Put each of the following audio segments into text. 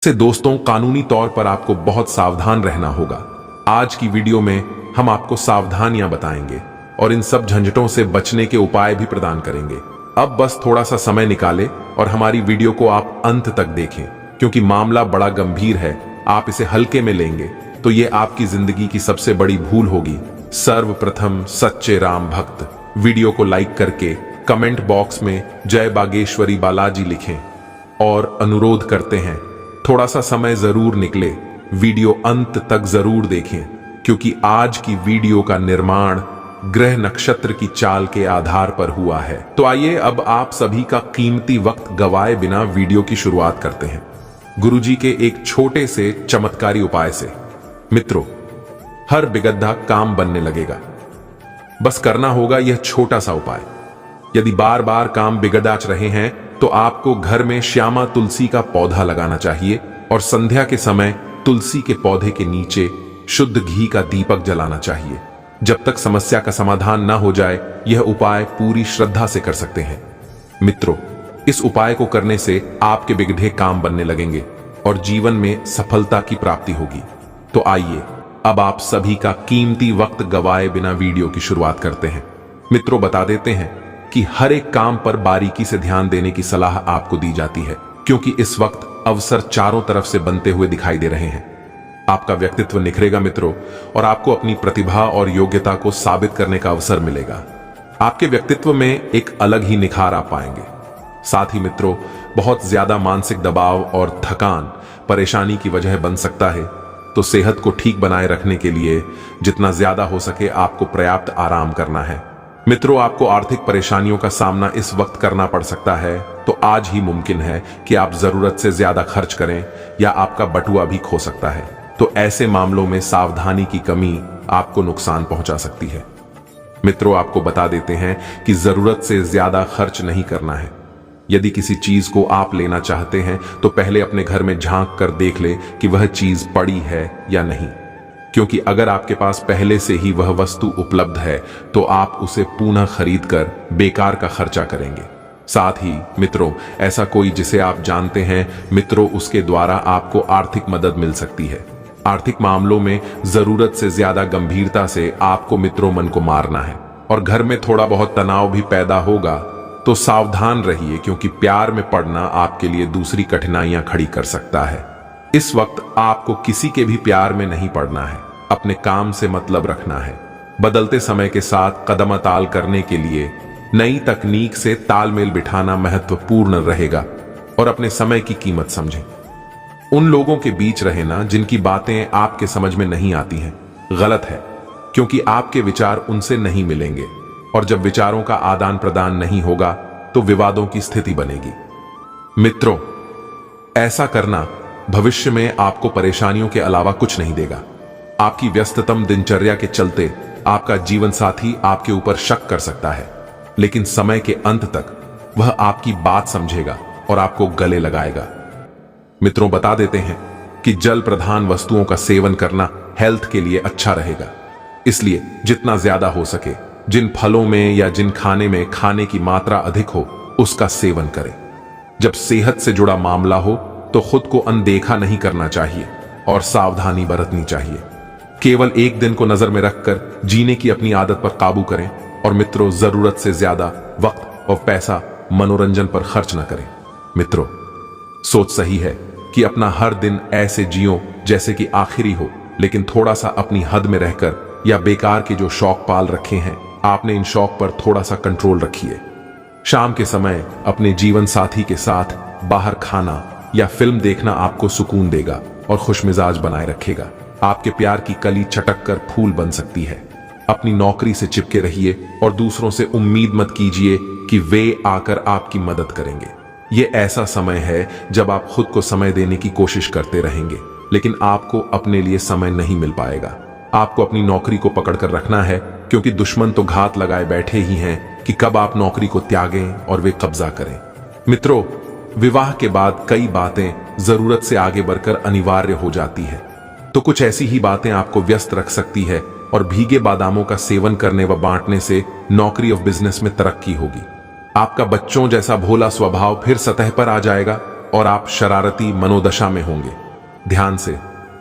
से दोस्तों, कानूनी तौर पर आपको बहुत सावधान रहना होगा। आज की वीडियो में हम आपको सावधानियां बताएंगे और इन सब झंझटों से बचने के उपाय भी प्रदान करेंगे। अब बस थोड़ा सा समय निकालें और हमारी वीडियो को आप अंत तक देखें, क्योंकि मामला बड़ा गंभीर है। आप इसे हल्के में लेंगे तो ये आपकी जिंदगी की सबसे बड़ी भूल होगी। सर्वप्रथम सच्चे राम भक्त वीडियो को लाइक करके कमेंट बॉक्स में जय बागेश्वरी बालाजी लिखें और अनुरोध करते हैं थोड़ा सा समय जरूर निकले, वीडियो अंत तक जरूर देखें, क्योंकि आज की वीडियो का निर्माण ग्रह नक्षत्र की चाल के आधार पर हुआ है। तो आइए अब आप सभी का कीमती वक्त गवाए बिना वीडियो की शुरुआत करते हैं गुरुजी के एक छोटे से चमत्कारी उपाय से। मित्रों, हर बिगद्धा काम बनने लगेगा। बस करना होगा यह छोटा सा उपाय। यदि बार बार काम बिगड़ाच रहे हैं तो आपको घर में श्यामा तुलसी का पौधा लगाना चाहिए और संध्या के समय तुलसी के पौधे के नीचे शुद्ध घी का दीपक जलाना चाहिए। जब तक समस्या का समाधान ना हो जाए, यह उपाय पूरी श्रद्धा से कर सकते हैं। मित्रों, इस उपाय को करने से आपके बिगड़े काम बनने लगेंगे और जीवन में सफलता की प्राप्ति होगी। तो आइए अब आप सभी का कीमती वक्त गवाए बिना वीडियो की शुरुआत करते हैं। मित्रों, बता देते हैं कि हर एक काम पर बारीकी से ध्यान देने की सलाह आपको दी जाती है, क्योंकि इस वक्त अवसर चारों तरफ से बनते हुए दिखाई दे रहे हैं। आपका व्यक्तित्व निखरेगा मित्रों, और आपको अपनी प्रतिभा और योग्यता को साबित करने का अवसर मिलेगा। आपके व्यक्तित्व में एक अलग ही निखार आप पाएंगे। साथ ही मित्रों, बहुत ज्यादा मानसिक दबाव और थकान परेशानी की वजह बन सकता है। तो सेहत को ठीक बनाए रखने के लिए जितना ज्यादा हो सके आपको पर्याप्त आराम करना है। मित्रों, आपको आर्थिक परेशानियों का सामना इस वक्त करना पड़ सकता है, तो आज ही मुमकिन है कि आप जरूरत से ज्यादा खर्च करें या आपका बटुआ भी खो सकता है। तो ऐसे मामलों में सावधानी की कमी आपको नुकसान पहुंचा सकती है। मित्रों, आपको बता देते हैं कि जरूरत से ज्यादा खर्च नहीं करना है। यदि किसी चीज को आप लेना चाहते हैं तो पहले अपने घर में झांक कर देख ले कि वह चीज पड़ी है या नहीं, क्योंकि अगर आपके पास पहले से ही वह वस्तु उपलब्ध है तो आप उसे पुनः खरीद कर बेकार का खर्चा करेंगे। साथ ही मित्रों, ऐसा कोई जिसे आप जानते हैं मित्रों, उसके द्वारा आपको आर्थिक मदद मिल सकती है। आर्थिक मामलों में जरूरत से ज्यादा गंभीरता से आपको मित्रों मन को मारना है और घर में थोड़ा बहुत तनाव भी पैदा होगा। तो सावधान रहिए, क्योंकि प्यार में पड़ना आपके लिए दूसरी कठिनाइयां खड़ी कर सकता है। इस वक्त आपको किसी के भी प्यार में नहीं पड़ना है, अपने काम से मतलब रखना है। बदलते समय के साथ कदमताल करने के लिए नई तकनीक से तालमेल बिठाना महत्वपूर्ण रहेगा और अपने समय की कीमत समझें। उन लोगों के बीच रहना जिनकी बातें आपके समझ में नहीं आती हैं गलत है, क्योंकि आपके विचार उनसे नहीं मिलेंगे और जब विचारों का आदान प्रदान नहीं होगा तो विवादों की स्थिति बनेगी। मित्रों, ऐसा करना भविष्य में आपको परेशानियों के अलावा कुछ नहीं देगा। आपकी व्यस्ततम दिनचर्या के चलते आपका जीवन साथी आपके ऊपर शक कर सकता है, लेकिन समय के अंत तक वह आपकी बात समझेगा और आपको गले लगाएगा। मित्रों, बता देते हैं कि जल प्रधान वस्तुओं का सेवन करना हेल्थ के लिए अच्छा रहेगा। इसलिए जितना ज्यादा हो सके जिन फलों में या जिन खाने में खाने की मात्रा अधिक हो उसका सेवन करें। जब सेहत से जुड़ा मामला हो तो खुद को अनदेखा नहीं करना चाहिए और सावधानी बरतनी चाहिए। केवल एक दिन को नजर में रखकर जीने की अपनी आदत पर काबू करें और मित्रों, जरूरत से ज्यादा वक्त और पैसा मनोरंजन पर खर्च न करें। मित्रों, सोच सही है कि अपना हर दिन ऐसे जियो जैसे कि आखिरी हो, लेकिन थोड़ा सा अपनी हद में रहकर या बेकार के जो शौक पाल रखे हैं आपने, इन शौक पर थोड़ा सा कंट्रोल रखिए। शाम के समय अपने जीवन साथी के साथ बाहर खाना या फिल्म देखना आपको सुकून देगा और खुशमिजाज बनाए रखेगा। आपके प्यार की कली चटक कर फूल बन सकती है। अपनी नौकरी से चिपके रहिए और दूसरों से उम्मीद मत कीजिए कि वे आकर आपकी मदद करेंगे। ये ऐसा समय है जब आप खुद को समय देने की कोशिश करते रहेंगे, लेकिन आपको अपने लिए समय नहीं मिल पाएगा। आपको अपनी नौकरी को पकड़कर रखना है, क्योंकि दुश्मन तो घात लगाए बैठे ही हैं कि कब आप नौकरी को त्यागें और वे कब्जा करें। मित्रों, विवाह के बाद कई बातें जरूरत से आगे बढ़कर अनिवार्य हो जाती है, तो कुछ ऐसी ही बातें आपको व्यस्त रख सकती है और भीगे बादामों का सेवन करने व बांटने से नौकरी और बिजनेस में तरक्की होगी। आपका बच्चों जैसा भोला स्वभाव फिर सतह पर आ जाएगा और आप शरारती मनोदशा में होंगे। ध्यान से।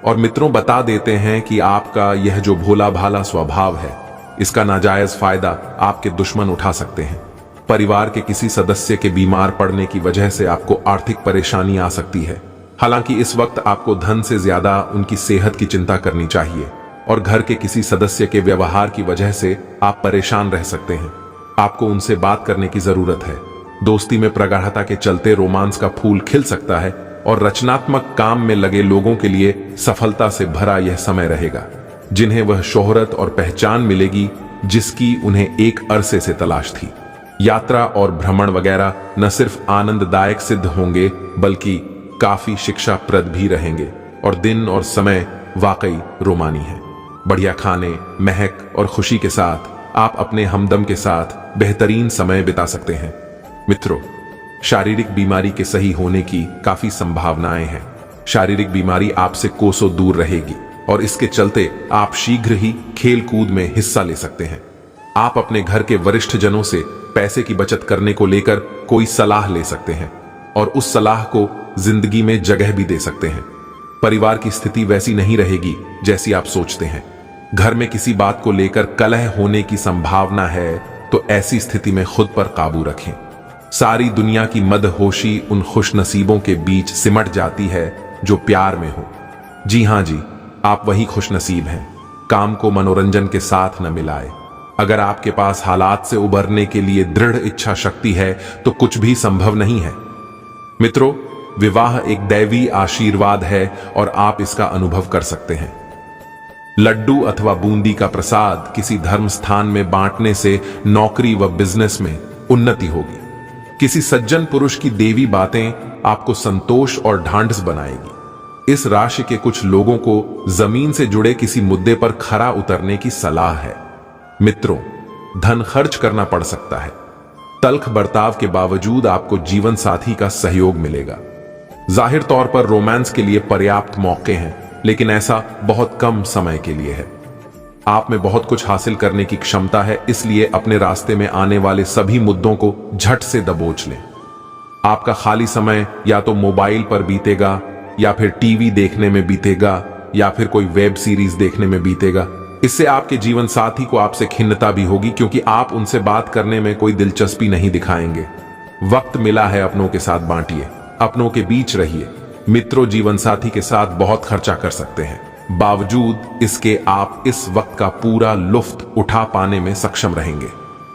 और मित्रों, बता देते हैं कि आपका यह जो भोला भाला स्वभाव है, इसका नाजायज फायदा आपके दुश्मन उठा सकते हैं। परिवार के किसी सदस्य के बीमार पड़ने की वजह से आपको आर्थिक परेशानी आ सकती है। हालांकि इस वक्त आपको धन से ज्यादा उनकी सेहत की चिंता करनी चाहिए और घर के किसी सदस्य के व्यवहार की वजह से आप परेशान रह सकते हैं। आपको उनसे बात करने की जरूरत है। दोस्ती में प्रगाढ़ता के चलते रोमांस का फूल खिल सकता है और रचनात्मक काम में लगे लोगों के लिए सफलता से भरा यह समय रहेगा, जिन्हें वह शोहरत और पहचान मिलेगी जिसकी उन्हें एक अरसे से तलाश थी। यात्रा और भ्रमण वगैरह न सिर्फ आनंददायक सिद्ध होंगे बल्कि काफी शिक्षाप्रद भी रहेंगे और दिन और समय वाकई रोमानी है। बढ़िया खाने, महक और खुशी के साथ आप अपने हमदम के साथ बेहतरीन समय बिता सकते हैं। मित्रों, शारीरिक बीमारी के सही होने की काफी संभावनाएं हैं। शारीरिक बीमारी आपसे कोसों दूर रहेगी और इसके चलते आप शीघ्र ही खेल कूद में हिस्सा ले सकते हैं। आप अपने घर के वरिष्ठ जनों से पैसे की बचत करने को लेकर कोई सलाह ले सकते हैं और उस सलाह को जिंदगी में जगह भी दे सकते हैं। परिवार की स्थिति वैसी नहीं रहेगी जैसी आप सोचते हैं। घर में किसी बात को लेकर कलह होने की संभावना है, तो ऐसी स्थिति में खुद पर काबू रखें। सारी दुनिया की मदहोशी उन खुशनसीबों के बीच सिमट जाती है जो प्यार में हो। जी हां जी, आप वही खुशनसीब हैं। काम को मनोरंजन के साथ न मिलाए। अगर आपके पास हालात से उबरने के लिए दृढ़ इच्छा शक्ति है तो कुछ भी संभव नहीं है। मित्रों, विवाह एक दैवी आशीर्वाद है और आप इसका अनुभव कर सकते हैं। लड्डू अथवा बूंदी का प्रसाद किसी धर्म स्थान में बांटने से नौकरी व बिजनेस में उन्नति होगी। किसी सज्जन पुरुष की देवी बातें आपको संतोष और ढांढस बनाएगी। इस राशि के कुछ लोगों को जमीन से जुड़े किसी मुद्दे पर खरा उतरने की सलाह है। मित्रों, धन खर्च करना पड़ सकता है। तल्ख बर्ताव के बावजूद आपको जीवन साथी का सहयोग मिलेगा। जाहिर तौर पर रोमांस के लिए पर्याप्त मौके हैं, लेकिन ऐसा बहुत कम समय के लिए है। आप में बहुत कुछ हासिल करने की क्षमता है, इसलिए अपने रास्ते में आने वाले सभी मुद्दों को झट से दबोच लें। आपका खाली समय या तो मोबाइल पर बीतेगा, या फिर टीवी देखने में बीतेगा, या फिर कोई वेब सीरीज देखने में बीतेगा। इससे आपके जीवन साथी को आपसे खिन्नता भी होगी, क्योंकि आप उनसे बात करने में कोई दिलचस्पी नहीं दिखाएंगे। वक्त मिला है अपनों के साथ बांटिए, अपनों के बीच रहिए। मित्रों, जीवन साथी के साथ बहुत खर्चा कर सकते हैं, बावजूद इसके आप इस वक्त का पूरा लुफ्त उठा पाने में सक्षम रहेंगे।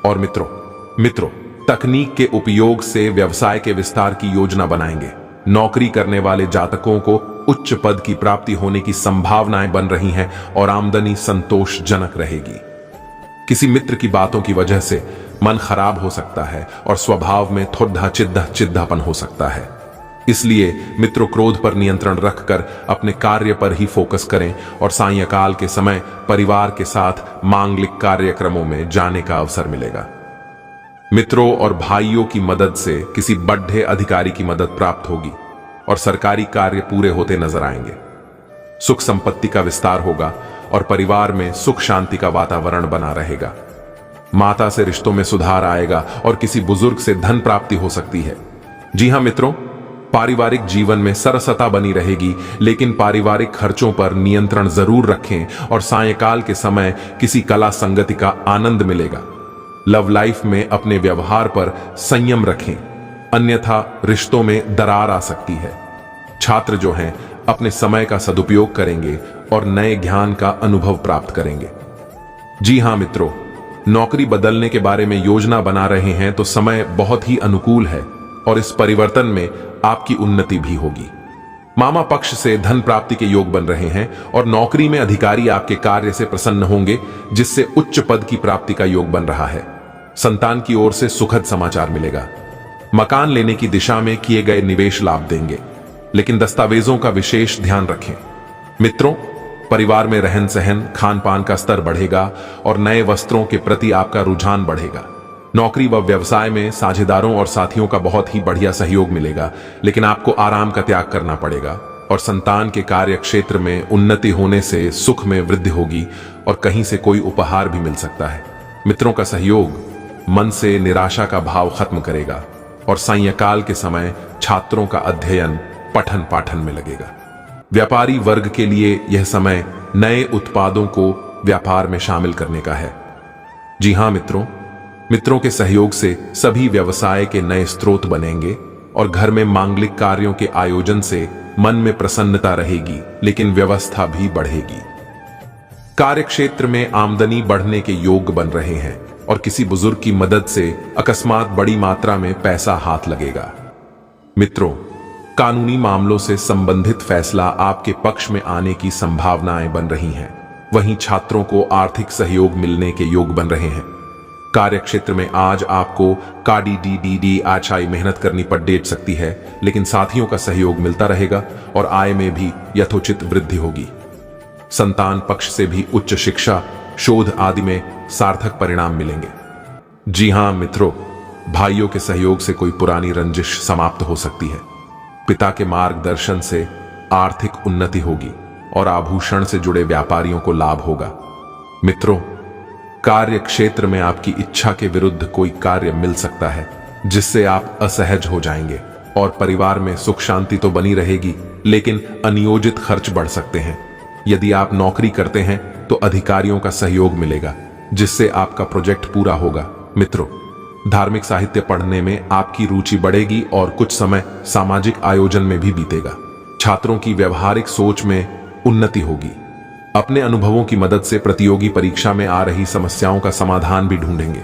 और मित्रों, तकनीक के उपयोग से व्यवसाय के विस्तार की योजना बनाएंगे। नौकरी करने वाले जातकों को उच्च पद की प्राप्ति होने की संभावनाएं बन रही हैं और आमदनी संतोषजनक रहेगी। किसी मित्र की बातों की वजह से मन खराब हो सकता है और स्वभाव में थोड़ा चिद्दापन हो सकता है। इसलिए मित्रों, क्रोध पर नियंत्रण रखकर अपने कार्य पर ही फोकस करें और सायंकाल के समय परिवार के साथ मांगलिक कार्यक्रमों में जाने का अवसर मिलेगा। मित्रों और भाइयों की मदद से किसी बड़े अधिकारी की मदद प्राप्त होगी और सरकारी कार्य पूरे होते नजर आएंगे। सुख संपत्ति का विस्तार होगा और परिवार में सुख शांति का वातावरण बना रहेगा। माता से रिश्तों में सुधार आएगा और किसी बुजुर्ग से धन प्राप्ति हो सकती है। जी हां मित्रों, पारिवारिक जीवन में सरसता बनी रहेगी, लेकिन पारिवारिक खर्चों पर नियंत्रण जरूर रखें और सायंकाल के समय किसी कला संगति का आनंद मिलेगा। लव लाइफ में अपने व्यवहार पर संयम रखें, अन्यथा रिश्तों में दरार आ सकती है। छात्र जो हैं अपने समय का सदुपयोग करेंगे और नए ज्ञान का अनुभव प्राप्त करेंगे। जी हां मित्रों, नौकरी बदलने के बारे में योजना बना रहे हैं तो समय बहुत ही अनुकूल है और इस परिवर्तन में आपकी उन्नति भी होगी। मामा पक्ष से धन प्राप्ति के योग बन रहे हैं और नौकरी में अधिकारी आपके कार्य से प्रसन्न होंगे, जिससे उच्च पद की प्राप्ति का योग बन रहा है। संतान की ओर से सुखद समाचार मिलेगा। मकान लेने की दिशा में किए गए निवेश लाभ देंगे, लेकिन दस्तावेजों का विशेष ध्यान रखें। मित्रों, परिवार में रहन सहन, खान पान का स्तर बढ़ेगा और नए वस्त्रों के प्रति आपका रुझान बढ़ेगा। नौकरी व व्यवसाय में साझेदारों और साथियों का बहुत ही बढ़िया सहयोग मिलेगा, लेकिन आपको आराम का त्याग करना पड़ेगा। और संतान के कार्य क्षेत्र में उन्नति होने से सुख में वृद्धि होगी और कहीं से कोई उपहार भी मिल सकता है। मित्रों का सहयोग मन से निराशा का भाव खत्म करेगा। और सायंकाल के समय छात्रों का अध्ययन पठन पाठन में लगेगा। व्यापारी वर्ग के लिए यह समय नए उत्पादों को व्यापार में शामिल करने का है। जी हां मित्रों के सहयोग से सभी व्यवसाय के नए स्रोत बनेंगे और घर में मांगलिक कार्यों के आयोजन से मन में प्रसन्नता रहेगी, लेकिन व्यवस्था भी बढ़ेगी। कार्यक्षेत्र में आमदनी बढ़ने के योग बन रहे हैं और किसी बुजुर्ग की मदद से अकस्मात बड़ी मात्रा में पैसा हाथ लगेगा। मित्रों, कानूनी मामलों से संबंधित फैसला आपके पक्ष में आने की संभावनाएं बन रही हैं। वहीं छात्रों को आर्थिक सहयोग मिलने के योग बन रहे हैं। कार्यक्षेत्र में आज आपको काडी आचाई मेहनत करनी पड़ सकती है, लेकिन साथियों का सहयोग मिलता रहेगा और आय में भी यथोचित वृद्धि होगी। संतान पक्ष से भी उच्च शिक्षा, शोध आदि में सार्थक परिणाम मिलेंगे। जी हां मित्रों, भाइयों के सहयोग से कोई पुरानी रंजिश समाप्त हो सकती है। पिता के मार्गदर्शन से आर्थिक उन्नति होगी और आभूषण से जुड़े व्यापारियों को लाभ होगा। मित्रों, कार्य क्षेत्र में आपकी इच्छा के विरुद्ध कोई कार्य मिल सकता है जिससे आप असहज हो जाएंगे और परिवार में सुख शांति तो बनी रहेगी, लेकिन अनियोजित खर्च बढ़ सकते हैं। यदि आप नौकरी करते हैं तो अधिकारियों का सहयोग मिलेगा जिससे आपका प्रोजेक्ट पूरा होगा। मित्रों, धार्मिक साहित्य पढ़ने में आपकी रुचि बढ़ेगी और कुछ समय सामाजिक आयोजन में भी बीतेगा। छात्रों की व्यवहारिक सोच में उन्नति होगी। अपने अनुभवों की मदद से प्रतियोगी परीक्षा में आ रही समस्याओं का समाधान भी ढूंढेंगे।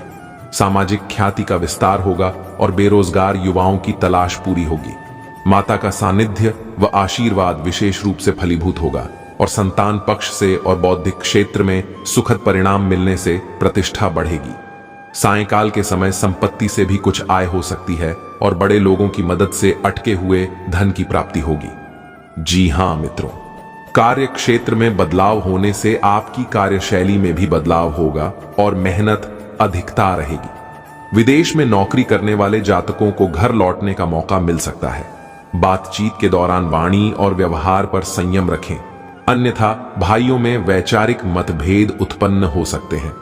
सामाजिक ख्याति का विस्तार होगा और बेरोजगार युवाओं की तलाश पूरी होगी। माता का सानिध्य व आशीर्वाद विशेष रूप से फलीभूत होगा और संतान पक्ष से और बौद्धिक क्षेत्र में सुखद परिणाम मिलने से प्रतिष्ठा बढ़ेगी। सायंकाल के समय संपत्ति से भी कुछ आय हो सकती है और बड़े लोगों की मदद से अटके हुए धन की प्राप्ति होगी। जी हां मित्रों, कार्य क्षेत्र में बदलाव होने से आपकी कार्यशैली में भी बदलाव होगा और मेहनत अधिकता रहेगी। विदेश में नौकरी करने वाले जातकों को घर लौटने का मौका मिल सकता है। बातचीत के दौरान वाणी और व्यवहार पर संयम रखें, अन्यथा भाइयों में वैचारिक मतभेद उत्पन्न हो सकते हैं,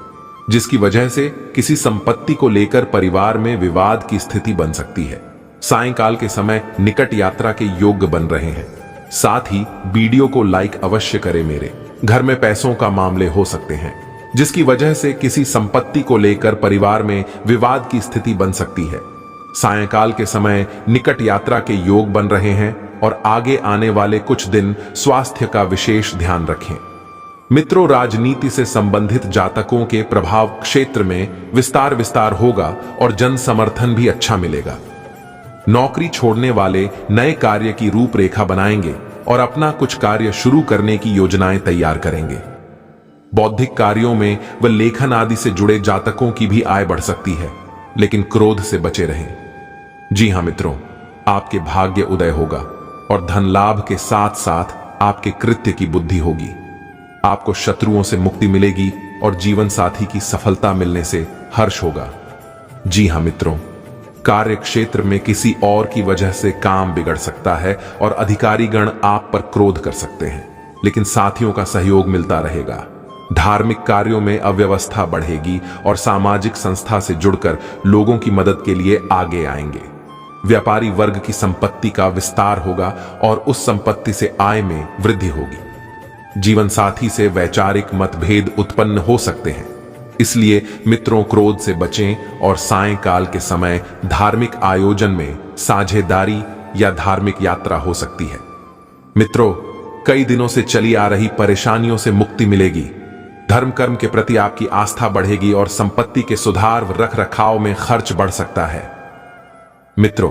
जिसकी वजह से किसी संपत्ति को लेकर परिवार में विवाद की स्थिति बन सकती है। सायंकाल के समय निकट यात्रा के योग बन रहे हैं। साथ ही वीडियो को लाइक अवश्य करें। मेरे घर में पैसों का मामले हो सकते हैं, जिसकी वजह से किसी संपत्ति को लेकर परिवार में विवाद की स्थिति बन सकती है। सायंकाल के समय निकट यात्रा के योग बन रहे हैं और आगे आने वाले कुछ दिन स्वास्थ्य का विशेष ध्यान रखें। मित्रों, राजनीति से संबंधित जातकों के प्रभाव क्षेत्र में विस्तार होगा और जन समर्थन भी अच्छा मिलेगा। नौकरी छोड़ने वाले नए कार्य की रूपरेखा बनाएंगे और अपना कुछ कार्य शुरू करने की योजनाएं तैयार करेंगे। बौद्धिक कार्यों में व लेखन आदि से जुड़े जातकों की भी आय बढ़ सकती है, लेकिन क्रोध से बचे रहें। जी हां मित्रों, आपके भाग्य उदय होगा और धन लाभ के साथ साथ आपके कृत्य की बुद्धि होगी। आपको शत्रुओं से मुक्ति मिलेगी और जीवन साथी की सफलता मिलने से हर्ष होगा। जी हां मित्रों, कार्य क्षेत्र में किसी और की वजह से काम बिगड़ सकता है और अधिकारीगण आप पर क्रोध कर सकते हैं, लेकिन साथियों का सहयोग मिलता रहेगा। धार्मिक कार्यों में अव्यवस्था बढ़ेगी और सामाजिक संस्था से जुड़कर लोगों की मदद के लिए आगे आएंगे। व्यापारी वर्ग की संपत्ति का विस्तार होगा और उस संपत्ति से आय में वृद्धि होगी। जीवन साथी से वैचारिक मतभेद उत्पन्न हो सकते हैं, इसलिए मित्रों क्रोध से बचें और सायंकाल के समय धार्मिक आयोजन में साझेदारी या धार्मिक यात्रा हो सकती है। मित्रों, कई दिनों से चली आ रही परेशानियों से मुक्ति मिलेगी। धर्म कर्म के प्रति आपकी आस्था बढ़ेगी और संपत्ति के सुधार व रख रखाव में खर्च बढ़ सकता है। मित्रों,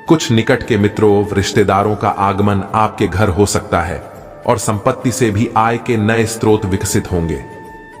कुछ निकट के मित्रों रिश्तेदारों का आगमन आपके घर हो सकता है और संपत्ति से भी आय के नए स्रोत विकसित होंगे।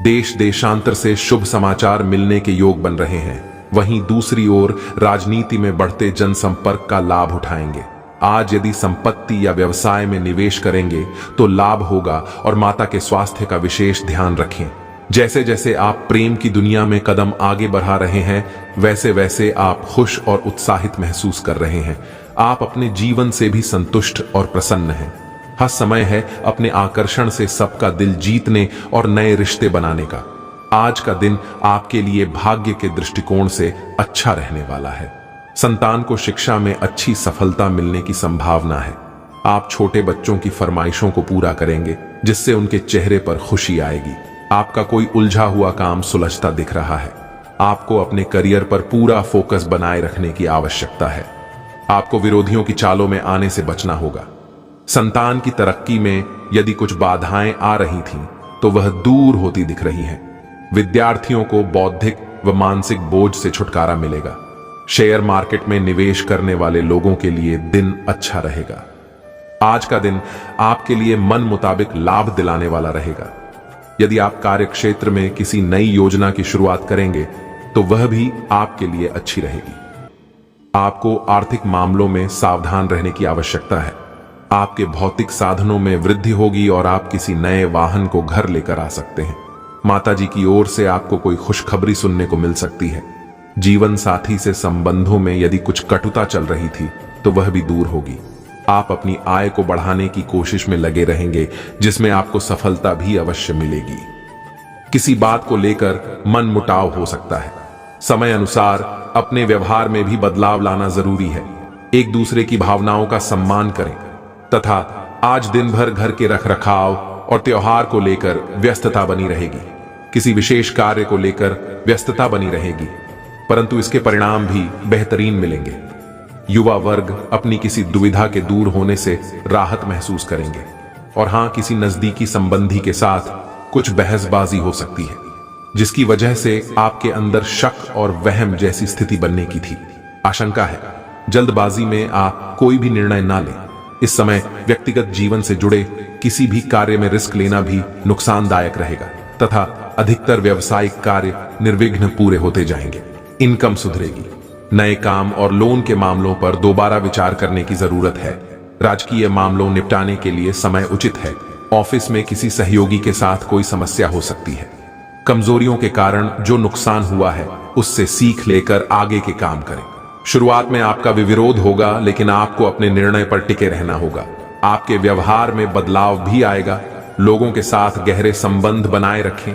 देश देशांतर से शुभ समाचार मिलने के योग बन रहे हैं। वहीं दूसरी ओर राजनीति में बढ़ते जनसंपर्क का लाभ उठाएंगे। आज यदि संपत्ति या व्यवसाय में निवेश करेंगे तो लाभ होगा और माता के स्वास्थ्य का विशेष ध्यान रखें। जैसे जैसे आप प्रेम की दुनिया में कदम आगे बढ़ा रहे हैं, वैसे वैसे आप खुश और उत्साहित महसूस कर रहे हैं। आप अपने जीवन से भी संतुष्ट और प्रसन्न हैं। हर समय है अपने आकर्षण से सबका दिल जीतने और नए रिश्ते बनाने का। आज का दिन आपके लिए भाग्य के दृष्टिकोण से अच्छा रहने वाला है। संतान को शिक्षा में अच्छी सफलता मिलने की संभावना है। आप छोटे बच्चों की फरमाइशों को पूरा करेंगे, जिससे उनके चेहरे पर खुशी आएगी। आपका कोई उलझा हुआ काम सुलझता दिख रहा है। आपको अपने करियर पर पूरा फोकस बनाए रखने की आवश्यकता है। आपको विरोधियों की चालों में आने से बचना होगा। संतान की तरक्की में यदि कुछ बाधाएं आ रही थीं, तो वह दूर होती दिख रही हैं। विद्यार्थियों को बौद्धिक व मानसिक बोझ से छुटकारा मिलेगा। शेयर मार्केट में निवेश करने वाले लोगों के लिए दिन अच्छा रहेगा। आज का दिन आपके लिए मन मुताबिक लाभ दिलाने वाला रहेगा। यदि आप कार्य क्षेत्र में किसी नई योजना की शुरुआत करेंगे, तो वह भी आपके लिए अच्छी रहेगी। आपको आर्थिक मामलों में सावधान रहने की आवश्यकता है। आपके भौतिक साधनों में वृद्धि होगी और आप किसी नए वाहन को घर लेकर आ सकते हैं। माताजी की ओर से आपको कोई खुशखबरी सुनने को मिल सकती है। जीवन साथी से संबंधों में यदि कुछ कटुता चल रही थी, तो वह भी दूर होगी। आप अपनी आय को बढ़ाने की कोशिश में लगे रहेंगे, जिसमें आपको सफलता भी अवश्य मिलेगी। किसी बात को लेकर मन मुटाव हो सकता है। समय अनुसार अपने व्यवहार में भी बदलाव लाना जरूरी है। एक दूसरे की भावनाओं का सम्मान करें तथा आज दिन भर घर के रखरखाव और त्योहार को लेकर व्यस्तता बनी रहेगी। किसी विशेष कार्य को लेकर व्यस्तता बनी रहेगी, परंतु इसके परिणाम भी बेहतरीन मिलेंगे। युवा वर्ग अपनी किसी दुविधा के दूर होने से राहत महसूस करेंगे। और हां, किसी नजदीकी संबंधी के साथ कुछ बहसबाजी हो सकती है, जिसकी वजह से आपके अंदर शक और वहम जैसी स्थिति बनने की थी। आशंका है जल्दबाजी में आप कोई भी निर्णय ना लें। इस समय व्यक्तिगत जीवन से जुड़े किसी भी कार्य में रिस्क लेना भी नुकसानदायक रहेगा तथा अधिकतर व्यावसायिक कार्य निर्विघ्न पूरे होते जाएंगे। इनकम सुधरेगी। नए काम और लोन के मामलों पर दोबारा विचार करने की जरूरत है। राजकीय मामलों निपटाने के लिए समय उचित है। ऑफिस में किसी सहयोगी के साथ कोई समस्या हो सकती है। कमजोरियों के कारण जो नुकसान हुआ है, उससे सीख लेकर आगे के काम करें। शुरुआत में आपका विरोध होगा, लेकिन आपको अपने निर्णय पर टिके रहना होगा। आपके व्यवहार में बदलाव भी आएगा। लोगों के साथ गहरे संबंध बनाए रखें।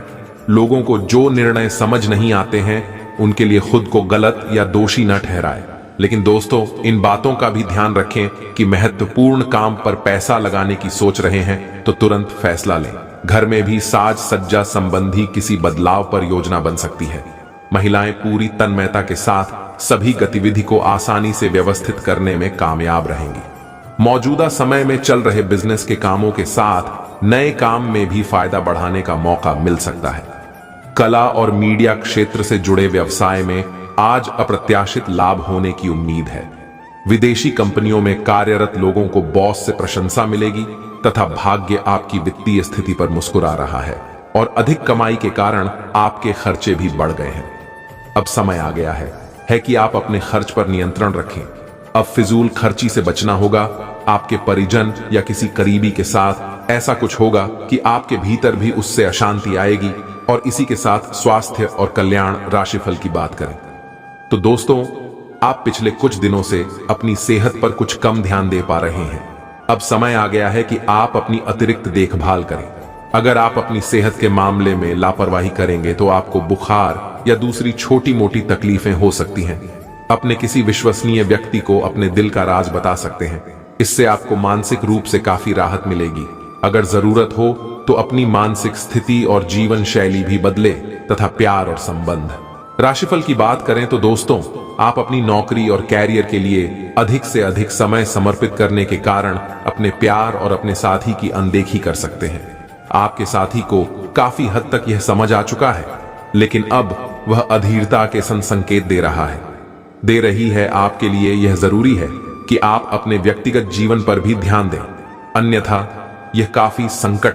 लोगों को जो निर्णय समझ नहीं आते हैं, उनके लिए खुद को गलत या दोषी न ठहराएं। लेकिन दोस्तों, इन बातों का भी ध्यान रखें कि महत्वपूर्ण काम पर पैसा लगाने की सोच रहे हैं तो तुरंत फैसला लें। घर में भी साज सज्जा संबंधी किसी बदलाव पर योजना बन सकती है। महिलाएं पूरी तन्मयता के साथ सभी गतिविधि को आसानी से व्यवस्थित करने में कामयाब रहेंगी। मौजूदा समय में चल रहे बिजनेस के कामों के साथ नए काम में भी फायदा बढ़ाने का मौका मिल सकता है। कला और मीडिया क्षेत्र से जुड़े व्यवसाय में आज अप्रत्याशित लाभ होने की उम्मीद है। विदेशी कंपनियों में कार्यरत लोगों को बॉस से प्रशंसा मिलेगी तथा भाग्य आपकी वित्तीय स्थिति पर मुस्कुरा रहा है और अधिक कमाई के कारण आपके खर्चे भी बढ़ गए हैं। अब समय आ गया है कि आप अपने खर्च पर नियंत्रण रखें। अब फिजूल खर्ची से बचना होगा। आपके परिजन या किसी करीबी के साथ ऐसा कुछ होगा कि आपके भीतर भी उससे अशांति आएगी। और इसी के साथ स्वास्थ्य और कल्याण राशिफल की बात करें तो दोस्तों, आप पिछले कुछ दिनों से अपनी सेहत पर कुछ कम ध्यान दे पा रहे हैं। अब समय आ गया है कि आप अपनी अतिरिक्त देखभाल करें। अगर आप अपनी सेहत के मामले में लापरवाही करेंगे तो आपको बुखार या दूसरी छोटी मोटी तकलीफें हो सकती हैं। अपने किसी विश्वसनीय व्यक्ति को अपने दिल का राज बता सकते हैं। इससे आपको मानसिक रूप से काफी राहत मिलेगी। अगर जरूरत हो तो अपनी मानसिक स्थिति और जीवन शैली भी बदले तथा प्यार और संबंध। राशिफल की बात करें तो दोस्तों, आप अपनी नौकरी और कैरियर के लिए अधिक से अधिक समय समर्पित करने के कारण अपने प्यार और अपने साथी की अनदेखी कर सकते हैं। आपके साथी को काफी हद तक यह समझ आ चुका है, लेकिन अब वह अधीरता के संकेत दे रही है। आपके लिए यह जरूरी है कि आप अपने व्यक्तिगत जीवन पर भी ध्यान दें, अन्यथा यह काफी संकट